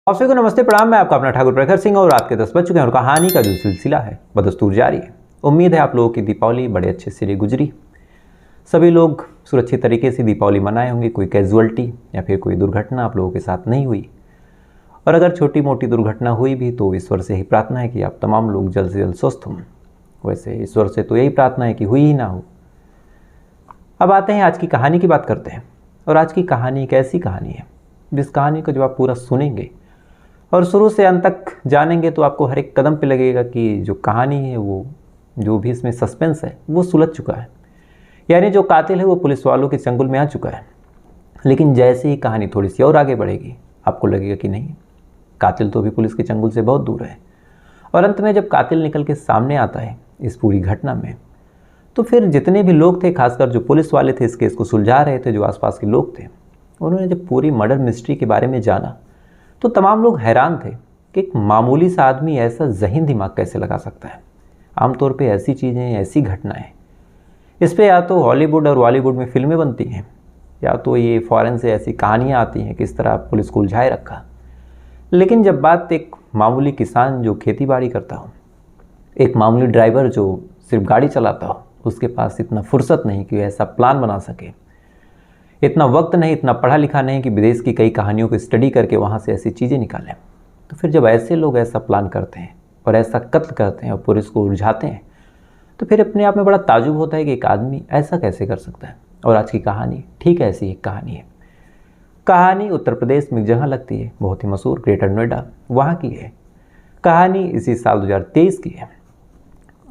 आप सभी को नमस्ते प्रणाम। मैं आपका अपना ठाकुर प्रखर सिंह और रात के 10 बज चुके हैं और कहानी का जो सिलसिला है बदस्तूर जारी है। उम्मीद है आप लोगों की दीपावली बड़े अच्छे से गुजरी। सभी लोग सुरक्षित तरीके से दीपावली मनाए होंगे। कोई कैजुअलिटी या फिर कोई दुर्घटना आप लोगों के साथ नहीं हुई, और अगर छोटी मोटी दुर्घटना हुई भी तो ईश्वर से ही प्रार्थना है कि आप तमाम लोग जल्द से जल्द स्वस्थ हों। वैसे ईश्वर से तो यही प्रार्थना है कि हुई ही ना हो। अब आते हैं आज की कहानी की बात करते हैं। और आज की कहानी एक ऐसी कहानी है जिस कहानी को जब आप पूरा सुनेंगे और शुरू से अंत तक जानेंगे तो आपको हर एक कदम पे लगेगा कि जो कहानी है वो जो भी इसमें सस्पेंस है वो सुलझ चुका है। यानी जो कातिल है वो पुलिस वालों के चंगुल में आ चुका है। लेकिन जैसे ही कहानी थोड़ी सी और आगे बढ़ेगी आपको लगेगा कि नहीं, कातिल तो भी पुलिस के चंगुल से बहुत दूर है। और अंत में जब कातिल निकल के सामने आता है इस पूरी घटना में, तो फिर जितने भी लोग थे, खासकर जो पुलिस वाले थे, इस केस को सुलझा रहे थे, जो आसपास के लोग थे, उन्होंने जब पूरी मर्डर मिस्ट्री के बारे में जाना तो तमाम लोग हैरान थे कि एक मामूली सा आदमी ऐसा ज़हीन दिमाग कैसे लगा सकता है। आमतौर पे ऐसी चीज़ें, ऐसी घटनाएं, इस पे या तो हॉलीवुड और बॉलीवुड में फिल्में बनती हैं या तो ये फॉरेन से ऐसी कहानियाँ आती हैं किस तरह पुलिस को उलझाए रखा। लेकिन जब बात एक मामूली किसान जो खेती बाड़ी करता हो, एक मामूली ड्राइवर जो सिर्फ गाड़ी चलाता हो, उसके पास इतना फुर्सत नहीं कि ऐसा प्लान बना सके, इतना वक्त नहीं, इतना पढ़ा लिखा नहीं कि विदेश की कई कहानियों को स्टडी करके वहाँ से ऐसी चीज़ें निकालें। तो फिर जब ऐसे लोग ऐसा प्लान करते हैं और ऐसा कत्ल करते हैं और पुलिस को उलझाते हैं, तो फिर अपने आप में बड़ा ताजुब होता है कि एक आदमी ऐसा कैसे कर सकता है। और आज की कहानी ठीक ऐसी एक कहानी है। कहानी उत्तर प्रदेश में एक जगह लगती है, बहुत ही मशहूर, ग्रेटर नोएडा, वहाँ की है। कहानी इसी साल 2023 की है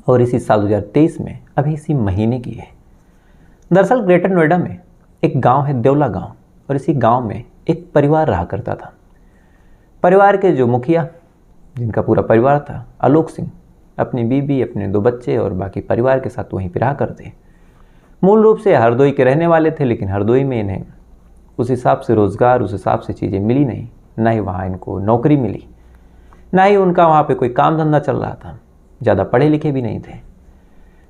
और इसी साल 2023 में अभी इसी महीने की है। दरअसल ग्रेटर नोएडा में एक गांव है, देवला गांव, और इसी गांव में एक परिवार रहा करता था। परिवार के जो मुखिया, जिनका पूरा परिवार था, आलोक सिंह, अपनी बीबी, अपने 2 बच्चे और बाकी परिवार के साथ वहीं पर रहा करते। मूल रूप से हरदोई के रहने वाले थे, लेकिन हरदोई में इन्हें उस हिसाब से रोज़गार, उस हिसाब से चीज़ें मिली नहीं, ना ही वहाँ इनको नौकरी मिली, ना ही उनका वहाँ पर कोई काम धंधा चल रहा था। ज़्यादा पढ़े लिखे भी नहीं थे,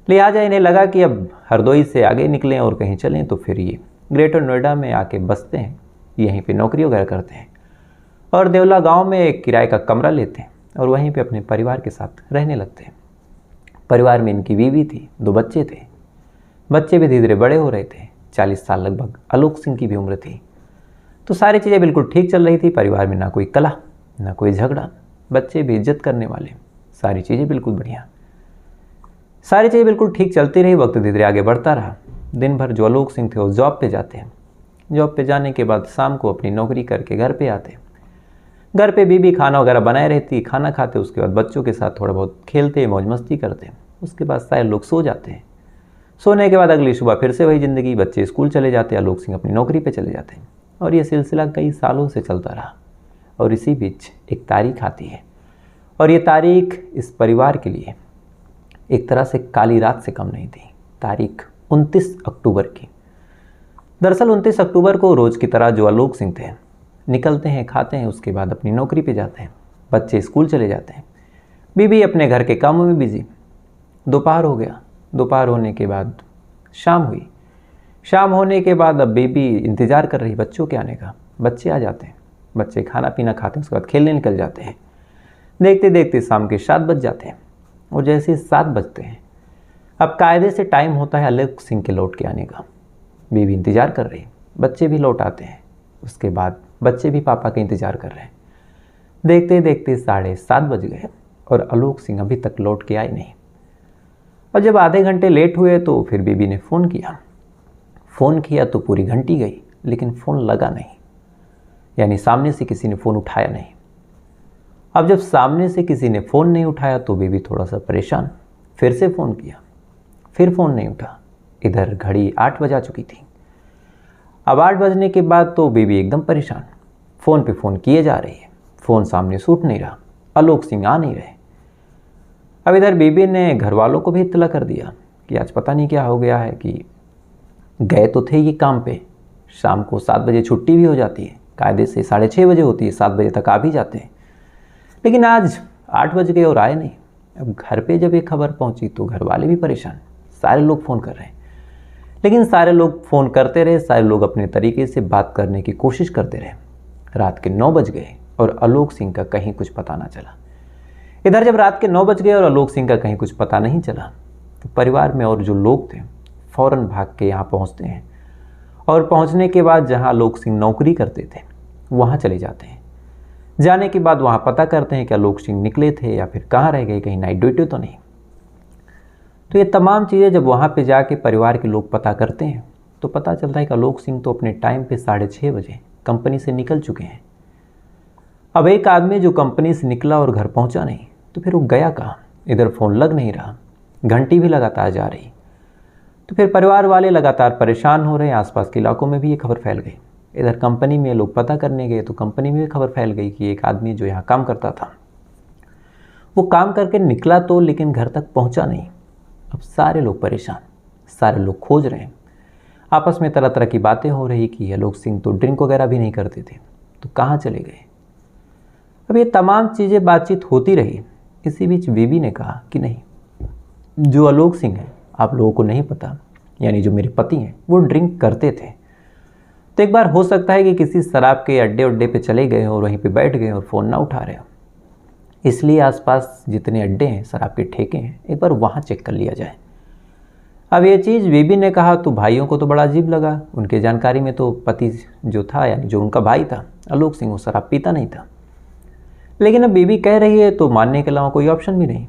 लिहाजा इन्हें लगा कि अब हरदोई से आगे निकलें और कहीं चलें तो फिर ये ग्रेटर नोएडा में आके बसते हैं, यहीं पे नौकरी वगैरह करते हैं और देवला गांव में एक किराए का कमरा लेते हैं और वहीं पे अपने परिवार के साथ रहने लगते हैं। परिवार में इनकी बीवी थी, 2 बच्चे थे। बच्चे भी धीरे धीरे बड़े हो रहे थे, 40 साल लगभग आलोक सिंह की भी उम्र थी। तो सारी चीज़ें बिल्कुल ठीक चल रही थी। परिवार में ना कोई कलह, ना कोई झगड़ा, बच्चे भी इज्जत करने वाले, सारी चीज़ें बिल्कुल बढ़िया, सारी चीज़ें बिल्कुल ठीक चलती रही। वक्त धीरे धीरे आगे बढ़ता रहा। दिन भर जो आलोक सिंह थे वो जॉब पे जाते हैं। जॉब पे जाने के बाद शाम को अपनी नौकरी करके घर पे आते। घर पे बीबी खाना वगैरह बनाए रहती, खाना खाते, उसके बाद बच्चों के साथ थोड़ा बहुत खेलते, मौज मस्ती करते। उसके बाद सारे लोग सो जाते हैं। सोने के बाद अगली सुबह फिर से वही ज़िंदगी, बच्चे स्कूल चले जाते, आलोक सिंह अपनी नौकरी पर चले जाते हैं। और ये सिलसिला कई सालों से चलता रहा। और इसी बीच एक तारीख आती है, और ये तारीख इस परिवार के लिए एक तरह से काली रात से कम नहीं थी। तारीख 29 अक्टूबर की। दरअसल 29 अक्टूबर को रोज़ की तरह जो आलोक सिंह थे निकलते हैं, खाते हैं, उसके बाद अपनी नौकरी पे जाते हैं, बच्चे स्कूल चले जाते हैं, बीबी अपने घर के कामों में बिजी। दोपहर हो गया। दोपहर होने के बाद शाम हुई। शाम होने के बाद अब बीबी इंतज़ार कर रही बच्चों के आने का। बच्चे आ जाते हैं, बच्चे खाना पीना खाते हैं, उसके बाद खेलने निकल जाते हैं। देखते देखते शाम के 7 बज जाते हैं। और जैसे 7 बजते हैं, अब कायदे से टाइम होता है आलोक सिंह के लौट के आने का। बीवी इंतज़ार कर रही, बच्चे भी लौट आते हैं। उसके बाद बच्चे भी पापा का इंतज़ार कर रहे हैं। देखते देखते 7:30 बज गए और आलोक सिंह अभी तक लौट के आए नहीं। और जब आधे घंटे लेट हुए तो फिर बीबी ने फ़ोन किया। फ़ोन किया तो पूरी घंटी गई, लेकिन फ़ोन लगा नहीं, यानी सामने से किसी ने फ़ोन उठाया नहीं। अब जब सामने से किसी ने फ़ोन नहीं उठाया तो बीबी थोड़ा सा परेशान, फिर से फ़ोन किया, फिर फ़ोन नहीं उठा। इधर घड़ी 8 बजा चुकी थी। अब 8 बजने के बाद तो बीबी एकदम परेशान, फ़ोन पे फ़ोन किए जा रही है, फ़ोन सामने से उठ नहीं रहा, आलोक सिंह आ नहीं रहे। अब इधर बीबी ने घर वालों को भी इत्तला कर दिया कि आज पता नहीं क्या हो गया है, कि गए तो थे ये काम पे, शाम को 7 बजे छुट्टी भी हो जाती है, कायदे से 6:30 बजे होती है, 7 बजे तक आ भी जाते हैं, लेकिन आज 8 बज गए और आए नहीं। अब घर पे जब ये खबर पहुंची तो घर वाले भी परेशान, सारे लोग फ़ोन कर रहे हैं, लेकिन सारे लोग फ़ोन करते रहे, सारे लोग अपने तरीके से बात करने की कोशिश करते रहे। रात के 9 बज गए और आलोक सिंह का कहीं कुछ पता ना चला। इधर जब रात के 9 बज गए और आलोक सिंह का कहीं कुछ पता नहीं चला तो परिवार में और जो लोग थे फौरन भाग के यहाँ पहुँचते हैं और पहुँचने के बाद जहाँ आलोक सिंह नौकरी करते थे वहाँ चले जाते हैं। जाने के बाद वहाँ पता करते हैं कि आलोक सिंह निकले थे या फिर कहाँ रह गए, कहीं नाइट ड्यूटी तो नहीं। तो ये तमाम चीज़ें जब वहाँ पे जाके परिवार के लोग पता करते हैं तो पता चलता है कि आलोक सिंह तो अपने टाइम पे 6:30 बजे कंपनी से निकल चुके हैं। अब एक आदमी जो कंपनी से निकला और घर पहुँचा नहीं तो फिर वो गया कहाँ? इधर फ़ोन लग नहीं रहा, घंटी भी लगातार जा रही। तो फिर परिवार वाले लगातार परेशान हो रहे हैं। आसपास के इलाकों में भी ये खबर फैल गई। इधर कंपनी में लोग पता करने गए तो कंपनी में भी खबर फैल गई कि एक आदमी जो यहाँ काम करता था वो काम करके निकला तो लेकिन घर तक पहुँचा नहीं। अब सारे लोग परेशान, सारे लोग खोज रहे हैं। आपस में तरह तरह की बातें हो रही कि आलोक सिंह तो ड्रिंक वगैरह भी नहीं करते थे, तो कहाँ चले गए। अब ये तमाम चीज़ें बातचीत होती रही। इसी बीच बीबी ने कहा कि नहीं, जो आलोक सिंह है आप लोगों को नहीं पता, यानी जो मेरे पति हैं वो ड्रिंक करते थे। तो एक बार हो सकता है कि किसी शराब के अड्डे पे चले गए और वहीं पे बैठ गए और फ़ोन ना उठा रहे हो, इसलिए आसपास जितने अड्डे हैं, शराब के ठेके हैं, एक बार वहाँ चेक कर लिया जाए। अब ये चीज़ बीबी ने कहा तो भाइयों को तो बड़ा अजीब लगा। उनके जानकारी में तो पति जो था, यानी जो उनका भाई था आलोक सिंह, वो शराब पीता नहीं था। लेकिन अब बीबी कह रही है तो मानने के अलावा कोई ऑप्शन भी नहीं।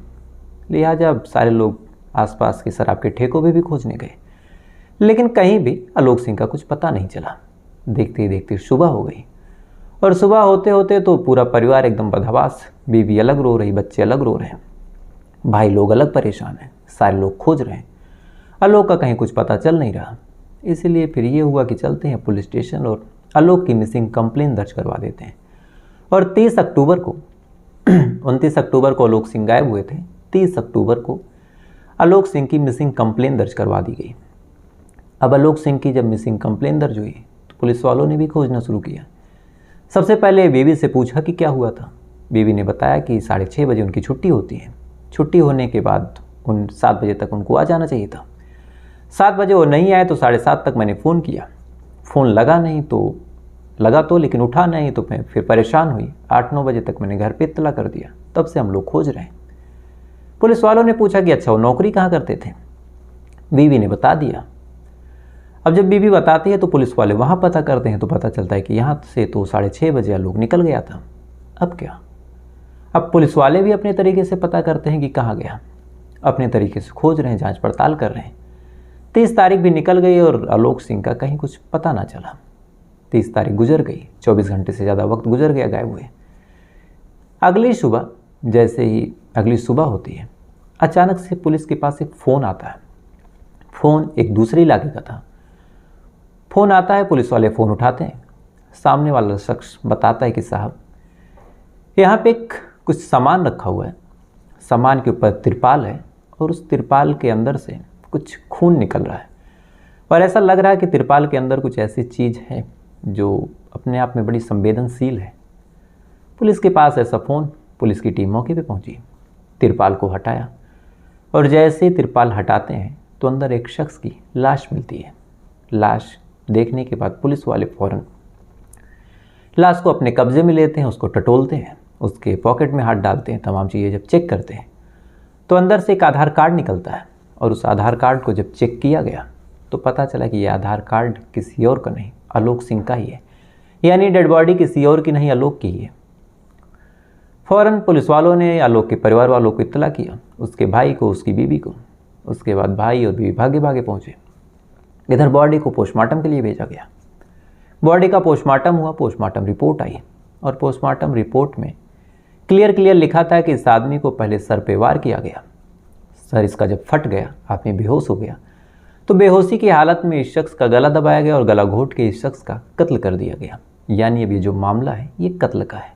लिहाजा अब सारे लोग आसपास के शराब के ठेकों पे भी खोजने गए, लेकिन कहीं भी आलोक सिंह का कुछ पता नहीं चला। देखते ही देखते सुबह हो गई और सुबह होते होते तो पूरा परिवार एकदम बदहवास। बीवी अलग रो रही, बच्चे अलग रो रहे हैं, भाई लोग अलग परेशान हैं, सारे लोग खोज रहे हैं। आलोक का कहीं कुछ पता चल नहीं रहा। इसीलिए फिर ये हुआ कि चलते हैं पुलिस स्टेशन और आलोक की मिसिंग कंप्लेन दर्ज करवा देते हैं। और 30 अक्टूबर को 29 अक्टूबर को आलोक सिंह गायब हुए थे। 30 अक्टूबर को आलोक सिंह की मिसिंग कंप्लेन दर्ज करवा दी गई। अब आलोक सिंह की जब मिसिंग कंप्लेन दर्ज हुई तो पुलिस वालों ने भी खोजना शुरू किया। सबसे पहले बीवी से पूछा कि क्या हुआ था। बीवी ने बताया कि 6:30 बजे उनकी छुट्टी होती है। छुट्टी होने के बाद 7 बजे तक उनको आ जाना चाहिए था। 7 बजे वो नहीं आए तो 7:30 तक मैंने फ़ोन किया, फ़ोन लगा तो लेकिन उठा नहीं, तो मैं फिर परेशान हुई। 8-9 बजे तक मैंने घर पे इत्तला कर दिया, तब से हम लोग खोज रहे हैं। पुलिस वालों ने पूछा कि अच्छा वो नौकरी कहाँ करते थे। बीवी ने बता दिया। अब जब बीवी बताती है तो पुलिस वाले वहाँ पता करते हैं तो पता चलता है कि यहाँ से तो 6:30 बजे आलोक निकल गया था। अब क्या? अब पुलिस वाले भी अपने तरीके से पता करते हैं कि कहाँ गया, अपने तरीके से खोज रहे हैं, जांच पड़ताल कर रहे हैं। 30 तारीख भी निकल गई और आलोक सिंह का कहीं कुछ पता ना चला। 30 तारीख गुजर गई, 24 घंटे से ज़्यादा वक्त गुजर गया गायब हुए। अगली सुबह, जैसे ही अगली सुबह होती है, अचानक से पुलिस के पास एक फ़ोन आता है। फ़ोन एक दूसरे इलाके का था। फ़ोन आता है, पुलिस वाले फ़ोन उठाते हैं। सामने वाला शख्स बताता है कि साहब यहाँ पे कुछ सामान रखा हुआ है, सामान के ऊपर तिरपाल है और उस तिरपाल के अंदर से कुछ खून निकल रहा है और ऐसा लग रहा है कि तिरपाल के अंदर कुछ ऐसी चीज़ है जो अपने आप में बड़ी संवेदनशील है। पुलिस के पास ऐसा फ़ोन, पुलिस की टीम मौके पे पहुंची, तिरपाल को हटाया और जैसे ही तिरपाल हटाते हैं तो अंदर एक शख्स की लाश मिलती है। लाश देखने के बाद पुलिस वाले फ़ौरन लाश को अपने कब्जे में लेते हैं, उसको टटोलते हैं, उसके पॉकेट में हाथ डालते हैं। तमाम चीज़ें जब चेक करते हैं तो अंदर से एक आधार कार्ड निकलता है और उस आधार कार्ड को जब चेक किया गया तो पता चला कि यह आधार कार्ड किसी और का नहीं, आलोक सिंह का ही है। यानी डेड बॉडी किसी और की नहीं, आलोक की ही है। फ़ौरन पुलिस वालों ने आलोक के परिवार वालों को इत्तला किया, उसके भाई को, उसकी बीवी को। उसके बाद भाई और बीवी भागे भागे पहुँचे। इधर बॉडी को पोस्टमार्टम के लिए भेजा गया। बॉडी का पोस्टमार्टम हुआ, पोस्टमार्टम रिपोर्ट आई और पोस्टमार्टम रिपोर्ट में क्लियर लिखा था कि इस आदमी को पहले सर पे वार किया गया। सर इसका जब फट गया, आदमी बेहोश हो गया, तो बेहोशी की हालत में इस शख्स का गला दबाया गया और गला घोट के इस शख्स का कत्ल कर दिया गया। यानी अब ये जो मामला है ये कत्ल का है।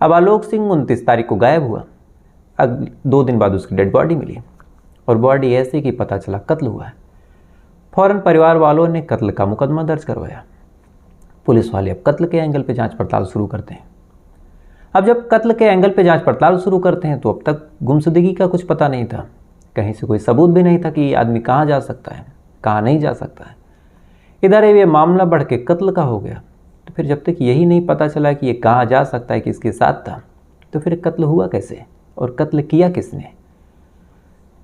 अब आलोक सिंह 29 तारीख को गायब हुआ। अब 2 दिन बाद उसकी डेड बॉडी मिली और बॉडी ऐसे कि पता चला कत्ल हुआ है। फ़ौरन परिवार वालों ने कत्ल का मुकदमा दर्ज करवाया। पुलिस वाले अब कत्ल के एंगल पे जांच पड़ताल शुरू करते हैं। अब जब कत्ल के एंगल पे जांच पड़ताल शुरू करते हैं तो अब तक गुमशुदगी का कुछ पता नहीं था, कहीं से कोई सबूत भी नहीं था कि ये आदमी कहाँ जा सकता है, कहाँ नहीं जा सकता है। इधर ये मामला बढ़ के कत्ल का हो गया तो फिर जब तक यही नहीं पता चला कि ये कहाँ जा सकता है, किसके साथ था, तो फिर कत्ल हुआ कैसे और कत्ल किया किसने।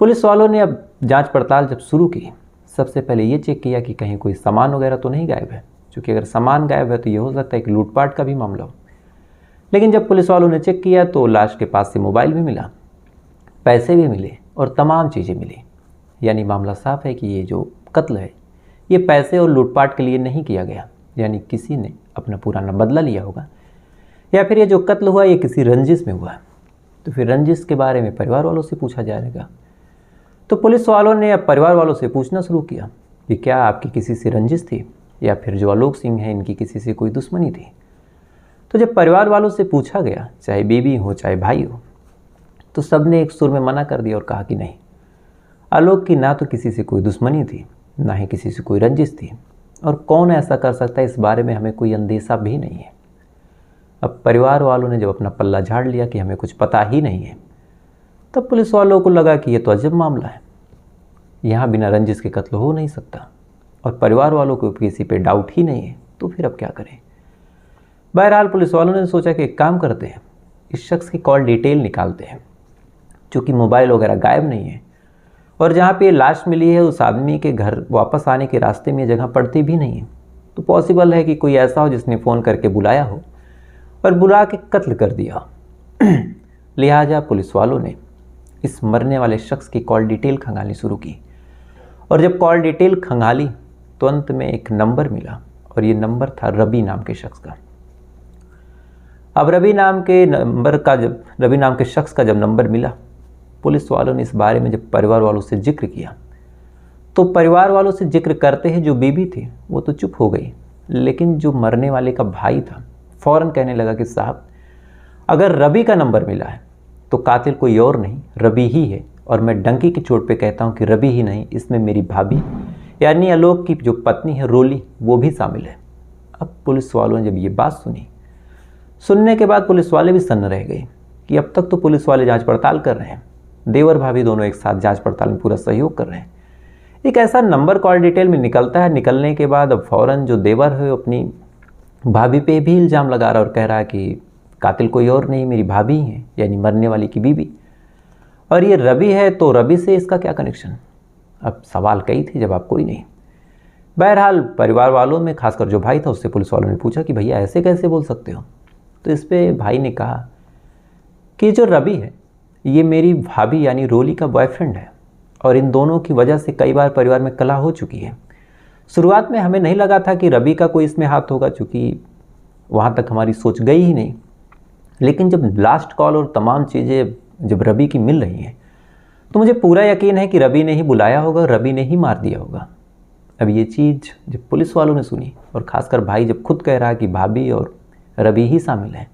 पुलिस वालों ने अब जांच पड़ताल जब शुरू की, सबसे पहले ये चेक किया कि कहीं कोई सामान वगैरह तो नहीं गायब है, क्योंकि अगर सामान गायब है तो ये हो सकता है कि लूटपाट का भी मामला हो। लेकिन जब पुलिस वालों ने चेक किया तो लाश के पास से मोबाइल भी मिला, पैसे भी मिले और तमाम चीज़ें मिली। यानी मामला साफ है कि ये जो कत्ल है ये पैसे और लूटपाट के लिए नहीं किया गया, यानी किसी ने अपना पुराना बदला लिया होगा, या फिर ये जो कत्ल हुआ ये किसी रंजिश में हुआ। तो फिर रंजिश के बारे में परिवार वालों से पूछा जाएगा। तो पुलिस वालों ने अब परिवार वालों से पूछना शुरू किया कि क्या आपकी किसी से रंजिश थी, या फिर जो आलोक सिंह हैं इनकी किसी से कोई दुश्मनी थी। तो जब परिवार वालों से पूछा गया, चाहे बीवी हो चाहे भाई हो, तो सब ने एक सुर में मना कर दिया और कहा कि नहीं, आलोक की ना तो किसी से कोई दुश्मनी थी, ना ही किसी से कोई रंजिश थी, और कौन ऐसा कर सकता है इस बारे में हमें कोई अंदेशा भी नहीं है। अब परिवार वालों ने जब अपना पल्ला झाड़ लिया कि हमें कुछ पता ही नहीं है, तब पुलिस वालों को लगा कि ये तो अजब मामला है, यहाँ बिना रंजिश के कत्ल हो नहीं सकता, और परिवार वालों को किसी पे डाउट ही नहीं है, तो फिर अब क्या करें। बहरहाल पुलिस वालों ने सोचा कि एक काम करते हैं, इस शख्स की कॉल डिटेल निकालते हैं, चूँकि मोबाइल वगैरह गायब नहीं है, और जहाँ पे लाश मिली है उस आदमी के घर वापस आने के रास्ते में जगह पड़ती भी नहीं है, तो पॉसिबल है कि कोई ऐसा हो जिसने फ़ोन करके बुलाया हो और बुला के कत्ल कर दिया। लिहाजा पुलिस वालों ने इस मरने वाले शख्स की कॉल डिटेल खंगालनी शुरू की, और जब कॉल डिटेल खंगाली तो अंत में एक नंबर मिला, और ये नंबर था रवि नाम के शख्स का। अब रवि नाम के शख्स का जब नंबर मिला, पुलिस वालों ने इस बारे में जब परिवार वालों से जिक्र किया, तो परिवार वालों से जिक्र करते ही जो बीबी थी वो तो चुप हो गई, लेकिन जो मरने वाले का भाई था फ़ौरन कहने लगा कि साहब, अगर रवि का नंबर मिला है तो कातिल कोई और नहीं, रवि ही है, और मैं डंकी की चोट पे कहता हूँ कि रवि ही नहीं, इसमें मेरी भाभी यानी आलोक की जो पत्नी है रोली, वो भी शामिल है। अब पुलिस वालों ने जब ये बात सुनने के बाद पुलिस वाले भी सन्न रह गए कि अब तक तो पुलिस वाले जांच पड़ताल कर रहे हैं, देवर भाभी दोनों एक साथ जांच पड़ताल में पूरा सहयोग कर रहे हैं, एक ऐसा नंबर कॉल डिटेल में निकलता है, निकलने के बाद अब फ़ौरन जो देवर है अपनी भाभी पे भी इल्ज़ाम लगा रहा है और कह रहा है कि कातिल कोई और नहीं, मेरी भाभी ही है, यानी मरने वाली की बीवी, और ये रवि है तो रवि से इसका क्या कनेक्शन। अब सवाल कई थे, जवाब कोई नहीं। बहरहाल परिवार वालों में खासकर जो भाई था उससे पुलिस वालों ने पूछा कि भैया ऐसे कैसे बोल सकते हो। तो इस पर भाई ने कहा कि जो रवि है ये मेरी भाभी यानी रोली का बॉयफ्रेंड है, और इन दोनों की वजह से कई बार परिवार में कलह हो चुकी है। शुरुआत में हमें नहीं लगा था कि रवि का कोई इसमें हाथ होगा, चूँकि वहाँ तक हमारी सोच गई ही नहीं, लेकिन जब लास्ट कॉल और तमाम चीज़ें जब रवि की मिल रही हैं तो मुझे पूरा यकीन है कि रवि ने ही बुलाया होगा, रवि ने ही मार दिया होगा। अब ये चीज़ जब पुलिस वालों ने सुनी, और ख़ासकर भाई जब खुद कह रहा है कि भाभी और रवि ही शामिल है,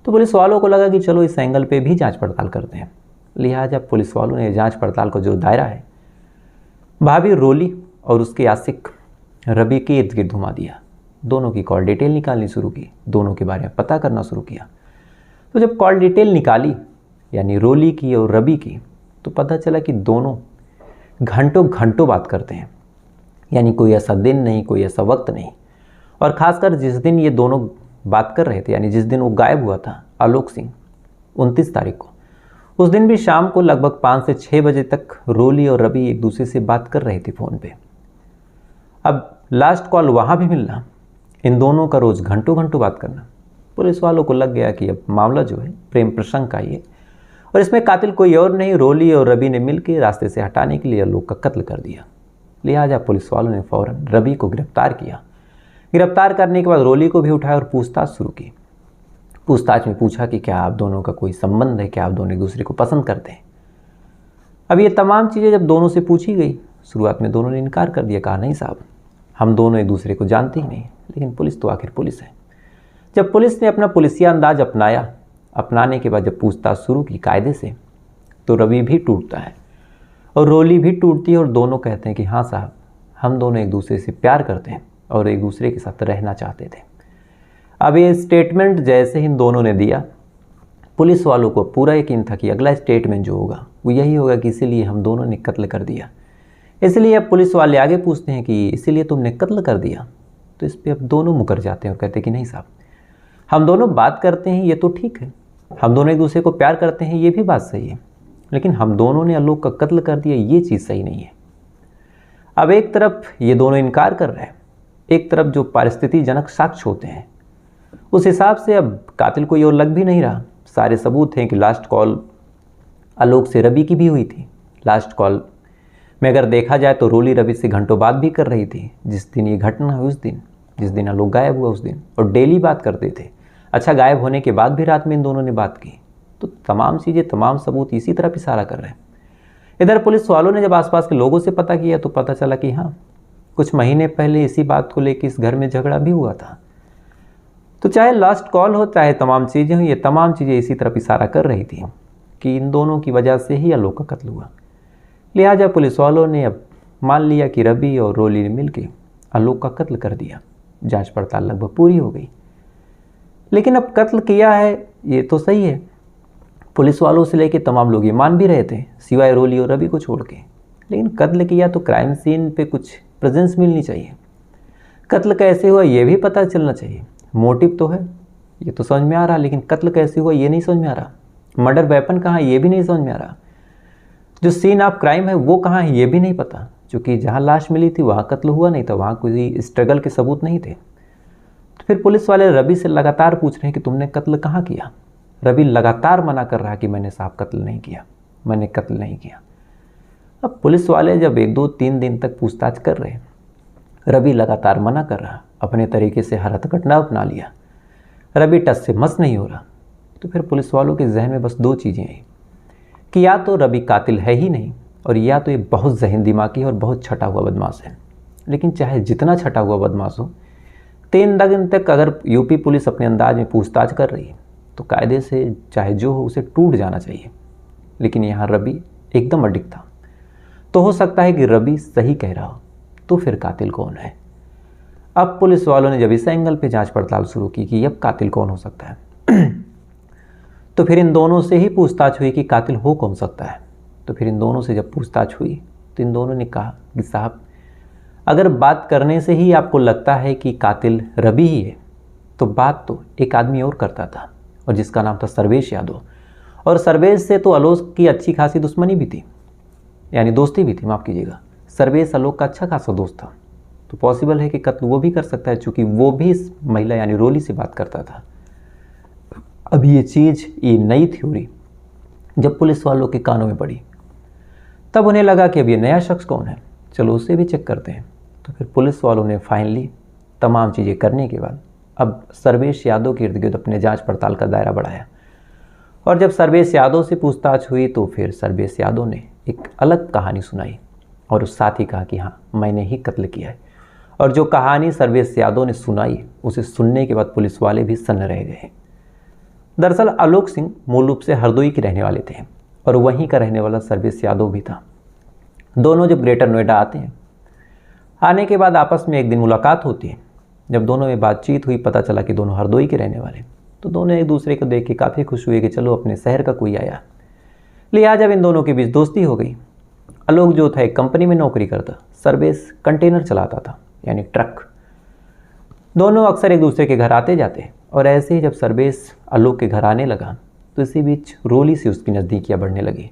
तो पुलिस वालों को लगा कि चलो इस एंगल पे भी जांच पड़ताल करते हैं। लिहाजा पुलिस वालों ने जांच पड़ताल का जो दायरा है भाभी रोली और उसके आशिक रवि के इर्द गिर्द घुमा दिया। दोनों की कॉल डिटेल निकालनी शुरू की, दोनों के बारे में पता करना शुरू किया। तो जब कॉल डिटेल निकाली यानी रोली की और रवि की, तो पता चला कि दोनों घंटों घंटों बात करते हैं, यानी कोई ऐसा दिन नहीं, कोई ऐसा वक्त नहीं। और ख़ासकर जिस दिन ये दोनों बात कर रहे थे, यानी जिस दिन वो गायब हुआ था आलोक सिंह 29 तारीख को, उस दिन भी शाम को लगभग 5 से 6 बजे तक रोली और रवि एक दूसरे से बात कर रहे थे फ़ोन पे। अब लास्ट कॉल वहाँ भी मिलना, इन दोनों का रोज़ घंटों घंटों बात करना, पुलिस वालों को लग गया कि अब मामला जो है प्रेम प्रसंग का ही है, और इसमें कातिल कोई और नहीं, रोली और रवि ने मिलकर रास्ते से हटाने के लिए आलोक का कत्ल कर दिया। लिहाजा पुलिस वालों ने फ़ौरन रवि को गिरफ्तार किया। गिरफ्तार करने के बाद रोली को भी उठाया और पूछताछ शुरू की। पूछताछ में पूछा कि क्या आप दोनों का कोई संबंध है, क्या आप दोनों एक दूसरे को पसंद करते हैं। अब ये तमाम चीज़ें जब दोनों से पूछी गई, शुरुआत में दोनों ने इनकार कर दिया, कहा नहीं साहब, हम दोनों एक दूसरे को जानते ही नहीं। लेकिन पुलिस तो आखिर पुलिस है। जब पुलिस ने अपना पुलिसिया अंदाज अपनाने के बाद जब पूछताछ शुरू की कायदे से, तो रवि भी टूटता है और रोली भी टूटती है, और दोनों कहते हैं कि हाँ साहब, हम दोनों एक दूसरे से प्यार करते हैं और एक दूसरे के साथ रहना चाहते थे। अब ये स्टेटमेंट जैसे ही इन दोनों ने दिया, पुलिस वालों को पूरा यकीन था कि अगला स्टेटमेंट जो होगा वो यही होगा कि इसीलिए हम दोनों ने कत्ल कर दिया। इसलिए अब पुलिस वाले आगे पूछते हैं कि इसीलिए तुमने कत्ल कर दिया। तो इस पर अब दोनों मुकर जाते हैं और कहते हैं कि नहीं साहब, हम दोनों बात करते हैं ये तो ठीक है, हम दोनों एक दूसरे को प्यार करते हैं ये भी बात सही है, लेकिन हम दोनों ने आलोक का कत्ल कर दिया ये चीज़ सही नहीं है। अब एक तरफ ये दोनों इनकार कर रहे हैं, एक तरफ जो परिस्थितिजनक साक्ष्य होते हैं उस हिसाब से अब कातिल कोई और लग भी नहीं रहा। सारे सबूत हैं कि लास्ट कॉल आलोक से रवि की भी हुई थी। लास्ट कॉल में अगर देखा जाए तो रोली रवि से घंटों बात भी कर रही थी, जिस दिन ये घटना हुई उस दिन, जिस दिन आलोक गायब हुआ उस दिन, और डेली बात करते थे। अच्छा, गायब होने के बाद भी रात में इन दोनों ने बात की। तो तमाम चीज़ें, तमाम सबूत इसी तरफ इशारा कर रहे हैं। इधर पुलिस वालों ने जब आसपास के लोगों से पता किया तो पता चला कि हाँ, कुछ महीने पहले इसी बात को लेकर इस घर में झगड़ा भी हुआ था। तो चाहे लास्ट कॉल हो, चाहे तमाम चीज़ें हो, ये तमाम चीज़ें इसी तरफ इशारा कर रही थी कि इन दोनों की वजह से ही आलोक का कत्ल हुआ। लिहाजा पुलिस वालों ने अब मान लिया कि रवि और रोली ने मिलकर आलोक का कत्ल कर दिया। जांच पड़ताल लगभग पूरी हो गई, लेकिन अब कत्ल किया है ये तो सही है, पुलिस वालों से लेकर तमाम लोग ये मान भी रहे थे सिवाय रोली और रवि को छोड़ के। लेकिन कत्ल किया तो क्राइम सीन पे कुछ प्रेजेंस मिलनी चाहिए, कत्ल कैसे हुआ ये भी पता चलना चाहिए। मोटिव तो है ये तो समझ में आ रहा, लेकिन कत्ल कैसे हुआ ये नहीं समझ में आ रहा। मर्डर वेपन कहाँ है ये भी नहीं समझ में आ रहा। जो सीन ऑफ क्राइम है वो कहाँ है ये भी नहीं पता, क्योंकि जहाँ लाश मिली थी वहाँ कत्ल हुआ नहीं था, वहाँ कोई स्ट्रगल के सबूत नहीं थे। तो फिर पुलिस वाले रवि से लगातार पूछ रहे हैं कि तुमने कत्ल कहाँ किया। रवि लगातार मना कर रहा है कि मैंने साहब कत्ल नहीं किया, मैंने कत्ल नहीं किया। अब पुलिस वाले जब 1-2-3 दिन तक पूछताछ कर रहे, रवि लगातार मना कर रहा, अपने तरीके से हर हथकंडा अपना लिया, रवि टस से मस नहीं हो रहा। तो फिर पुलिस वालों के जहन में बस 2 चीज़ें आई कि या तो रवि कातिल है ही नहीं, और या तो ये बहुत ज़हीन दिमागी और बहुत छटा हुआ बदमाश है। लेकिन चाहे जितना छटा हुआ बदमाश हो, 3 दिन तक अगर यूपी पुलिस अपने अंदाज में पूछताछ कर रही है तो कायदे से चाहे जो हो उसे टूट जाना चाहिए। लेकिन यहाँ रवि एकदम अडिग था। तो हो सकता है कि रवि सही कह रहा हो, तो फिर कातिल कौन है। अब पुलिस वालों ने जब इस एंगल पे जांच पड़ताल शुरू की कि अब कातिल कौन हो सकता है तो फिर इन दोनों से ही पूछताछ हुई कि कातिल हो कौन सकता है। तो फिर इन दोनों से जब पूछताछ हुई तो इन दोनों ने कहा कि साहब, अगर बात करने से ही आपको लगता है कि कातिल रवि ही है, तो बात तो एक आदमी और करता था, और जिसका नाम था सर्वेश यादव। और सर्वेश से तो आलोक की अच्छी खासी दुश्मनी भी थी, यानी दोस्ती भी थी, माफ़ कीजिएगा। सर्वेश आलोक का अच्छा खासा दोस्त था, तो पॉसिबल है कि कत्ल वो भी कर सकता है, चूँकि वो भी इस महिला यानी रोली से बात करता था। अब ये चीज़, ये नई थ्योरी जब पुलिस वालों के कानों में पड़ी, तब उन्हें लगा कि अब ये नया शख्स कौन है, चलो उसे भी चेक करते हैं। तो फिर पुलिस वालों ने फाइनली तमाम चीज़ें करने के बाद अब सर्वेश यादव के इर्द गिर्द अपने जांच पड़ताल का दायरा बढ़ाया। और जब सर्वेश यादव से पूछताछ हुई तो फिर सर्वेश यादव ने एक अलग कहानी सुनाई, और उस साथ ही कहा कि हाँ, मैंने ही कत्ल किया है। और जो कहानी सर्वेश यादव ने सुनाई, उसे सुनने के बाद पुलिस वाले भी सन्न रह गए। दरअसल आलोक सिंह मूल रूप से हरदोई के रहने वाले थे, और वहीं का रहने वाला सर्वेश यादव भी था। दोनों जब ग्रेटर नोएडा आते हैं, आने के बाद आपस में एक दिन मुलाकात होती है। जब दोनों में बातचीत हुई, पता चला कि दोनों हरदोई के रहने वाले, तो दोनों एक दूसरे को देख के काफ़ी खुश हुए कि चलो अपने शहर का कोई आया। लिहाजा इन दोनों के बीच दोस्ती हो गई। आलोक जो था एक कंपनी में नौकरी करता, सर्वेश कंटेनर चलाता था, यानी ट्रक। दोनों अक्सर एक दूसरे के घर आते जाते, और ऐसे ही जब सर्वेश आलोक के घर आने लगा तो इसी बीच रोली से उसकी नज़दीकियाँ बढ़ने लगी।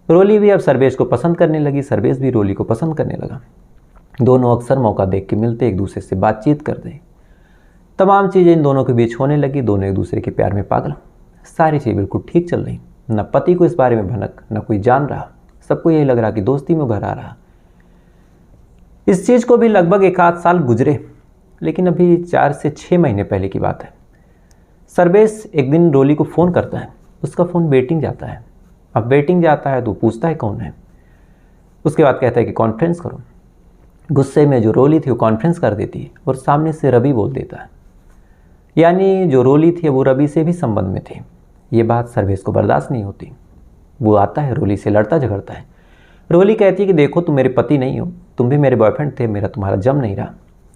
रोली भी अब सर्वेश को पसंद करने लगी, सर्वेश भी रोली को पसंद करने लगा। दोनों अक्सर मौका देख के मिलते, एक दूसरे से बातचीत करते, तमाम चीज़ें इन दोनों के बीच होने लगी। दोनों एक दूसरे के प्यार में पागल, सारी चीज़ बिल्कुल ठीक चल रही। न पति को इस बारे में भनक, न कोई जान रहा, सबको यही लग रहा कि दोस्ती में घर आ रहा। इस चीज़ को भी लगभग 1 आध साल गुजरे, लेकिन अभी 4 से 6 महीने पहले की बात है। सर्वेश एक दिन रोली को फ़ोन करता है, उसका फ़ोन वेटिंग जाता है। अब वेटिंग जाता है तो पूछता है कौन है, उसके बाद कहता है कि कॉन्फ्रेंस करो। गुस्से में जो रोली थी वो कॉन्फ्रेंस कर देती है, और सामने से रवि बोल देता है, यानी जो रोली थी वो रवि से भी संबंध में थी। ये बात सर्वेश को बर्दाश्त नहीं होती। वो आता है, रोली से लड़ता झगड़ता है। रोली कहती है कि देखो, तुम मेरे पति नहीं हो, तुम भी मेरे बॉयफ्रेंड थे, मेरा तुम्हारा जम नहीं रहा,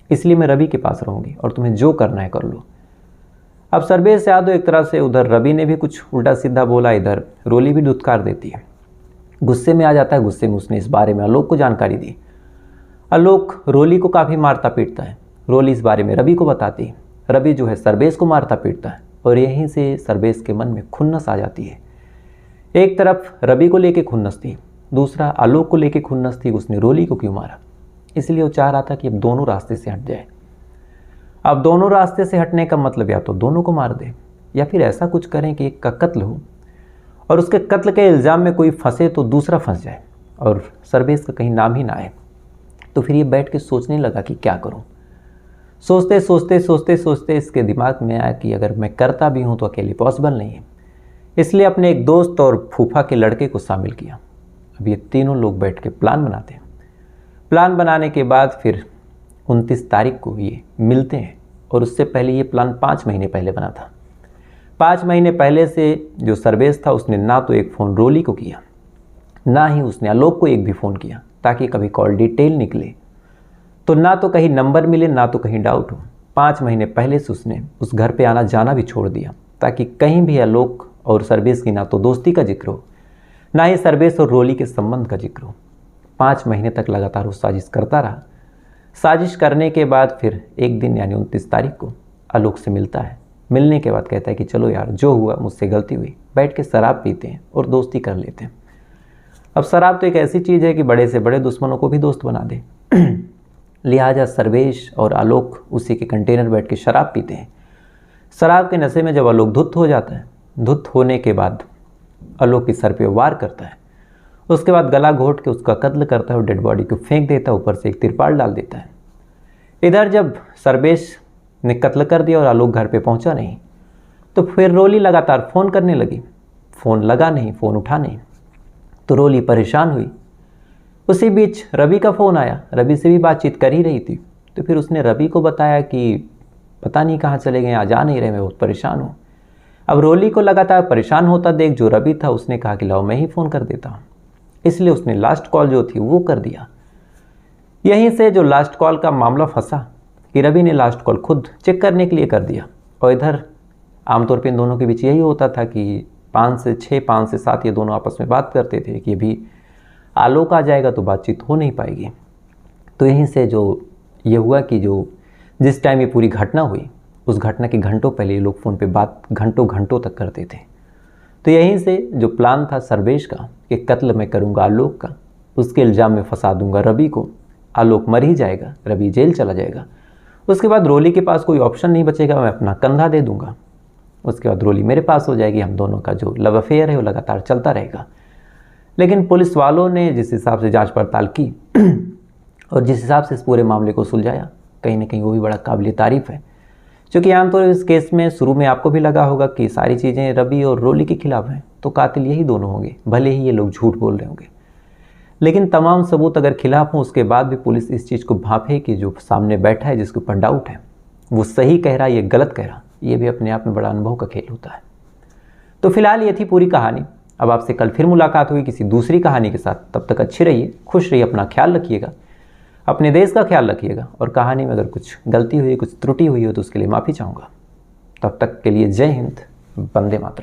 इसलिए मैं रवि के पास रहूँगी, और तुम्हें जो करना है कर लो। अब सर्वेश यादव एक तरह से, उधर रवि ने भी कुछ उल्टा सीधा बोला, इधर रोली भी धुतकार देती है, गुस्से में आ जाता है। गुस्से में उसने इस बारे में आलोक को जानकारी दी। आलोक रोली को काफ़ी मारता पीटता है, रोली इस बारे में रवि को बताती। रवि जो है सर्वेश को मारता पीटता है और यहीं से सर्वेश के मन में खुन्नस आ जाती है। एक तरफ रवि को लेके खुन्नस थी, दूसरा आलोक को लेके खुन्नस थी, उसने रोली को क्यों मारा। इसलिए वो चाह रहा था कि अब दोनों रास्ते से हट जाए। अब दोनों रास्ते से हटने का मतलब या तो दोनों को मार दे या फिर ऐसा कुछ करें कि एक का कत्ल हो और उसके कत्ल के इल्ज़ाम में कोई फंसे तो दूसरा फंस जाए और सर्वेश का कहीं नाम ही ना आए। तो फिर ये बैठ के सोचने लगा कि क्या करूं। सोचते सोचते सोचते सोचते इसके दिमाग में आया कि अगर मैं करता भी हूं तो अकेले पॉसिबल नहीं है। इसलिए अपने एक दोस्त और फूफा के लड़के को शामिल किया। अब ये तीनों लोग बैठ के प्लान बनाते हैं। प्लान बनाने के बाद फिर 29 तारीख को ये मिलते हैं और उससे पहले ये प्लान 5 महीने पहले बना था। 5 महीने पहले से जो सर्वेश था उसने ना तो एक फ़ोन रोली को किया, ना ही उसने आलोक को एक भी फ़ोन किया ताकि कभी कॉल डिटेल निकले तो ना तो कहीं नंबर मिले ना तो कहीं डाउट हो। 5 महीने पहले से उसने उस घर पे आना जाना भी छोड़ दिया ताकि कहीं भी आलोक और सर्वेश की ना तो दोस्ती का जिक्र हो, ना ही सर्वेश और रोली के संबंध का जिक्र हो। 5 महीने तक लगातार वो साजिश करता रहा। साजिश करने के बाद फिर एक दिन यानी 29 तारीख को आलोक से मिलता है। मिलने के बाद कहता है कि चलो यार जो हुआ मुझसे गलती हुई, बैठ के शराब पीते हैं और दोस्ती कर लेते हैं। अब शराब तो एक ऐसी चीज़ है कि बड़े से बड़े दुश्मनों को भी दोस्त बना दे। लिहाजा सर्वेश और आलोक उसी के कंटेनर बैठ के शराब पीते हैं। शराब के नशे में जब आलोक धुत हो जाता है, धुत होने के बाद आलोक के सर पे वार करता है। उसके बाद गला घोट के उसका कत्ल करता है और डेड बॉडी को फेंक देता है, ऊपर से एक तिरपाल डाल देता है। इधर जब सर्वेश ने कत्ल कर दिया और आलोक घर पे पहुंचा नहीं तो फिर रोली लगातार फ़ोन करने लगी। फ़ोन लगा नहीं, फ़ोन उठा नहीं तो रोली परेशान हुई। उसी बीच रवि का फ़ोन आया, रवि से भी बातचीत कर ही रही थी। तो फिर उसने रवि को बताया कि पता नहीं कहाँ चले गए, आ जा नहीं रहे, मैं बहुत परेशान हूँ। अब रोली को लगातार परेशान होता देख जो रवि था उसने कहा कि लाओ मैं ही फ़ोन कर देता हूँ। इसलिए उसने लास्ट कॉल जो थी वो कर दिया। यहीं से जो लास्ट कॉल का मामला फंसा कि रवि ने लास्ट कॉल खुद चेक करने के लिए कर दिया। और इधर आमतौर पे इन दोनों के बीच यही होता था कि 5 से 6, 5 से 7 ये दोनों आपस में बात करते थे कि अभी आलोक आ जाएगा तो बातचीत हो नहीं पाएगी। तो यहीं से जो ये हुआ कि जो जिस टाइम ये पूरी घटना हुई उस घटना के घंटों पहले ये लोग फ़ोन पे बात घंटों घंटों तक करते थे। तो यहीं से जो प्लान था सर्वेश का कि कत्ल मैं करूँगा आलोक का, उसके इल्ज़ाम में फंसा दूंगा रवि को, आलोक मर ही जाएगा, रवि जेल चला जाएगा। उसके बाद रोली के पास कोई ऑप्शन नहीं बचेगा, मैं अपना कंधा दे दूंगा। उसके बाद रोली मेरे पास हो जाएगी, हम दोनों का जो लव अफेयर है वो लगातार चलता रहेगा। लेकिन पुलिस वालों ने जिस हिसाब से जांच पड़ताल की और जिस हिसाब से इस पूरे मामले को सुलझाया, कहीं ना कहीं वो भी बड़ा काबिल तारीफ़ है। क्योंकि आमतौर पर इस केस में शुरू में आपको भी लगा होगा कि सारी चीज़ें रवि और रोली के खिलाफ हैं, तो कातिल यही दोनों होंगे, भले ही ये लोग झूठ बोल रहे होंगे। लेकिन तमाम सबूत अगर खिलाफ हों उसके बाद भी पुलिस इस चीज़ को भांपे कि जो सामने बैठा है जिसके ऊपर डाउट है वो सही कह रहा है, ये गलत कह रहा, ये भी अपने आप में बड़ा अनुभव का खेल होता है। तो फिलहाल ये थी पूरी कहानी। अब आपसे कल फिर मुलाकात होगी किसी दूसरी कहानी के साथ। तब तक अच्छे रहिए, खुश रहिए, अपना ख्याल रखिएगा, अपने देश का ख्याल रखिएगा और कहानी में अगर कुछ गलती हुई, कुछ त्रुटि हुई हो तो उसके लिए माफ़ी चाहूँगा। तब तक के लिए जय हिंद, वंदे मातरम।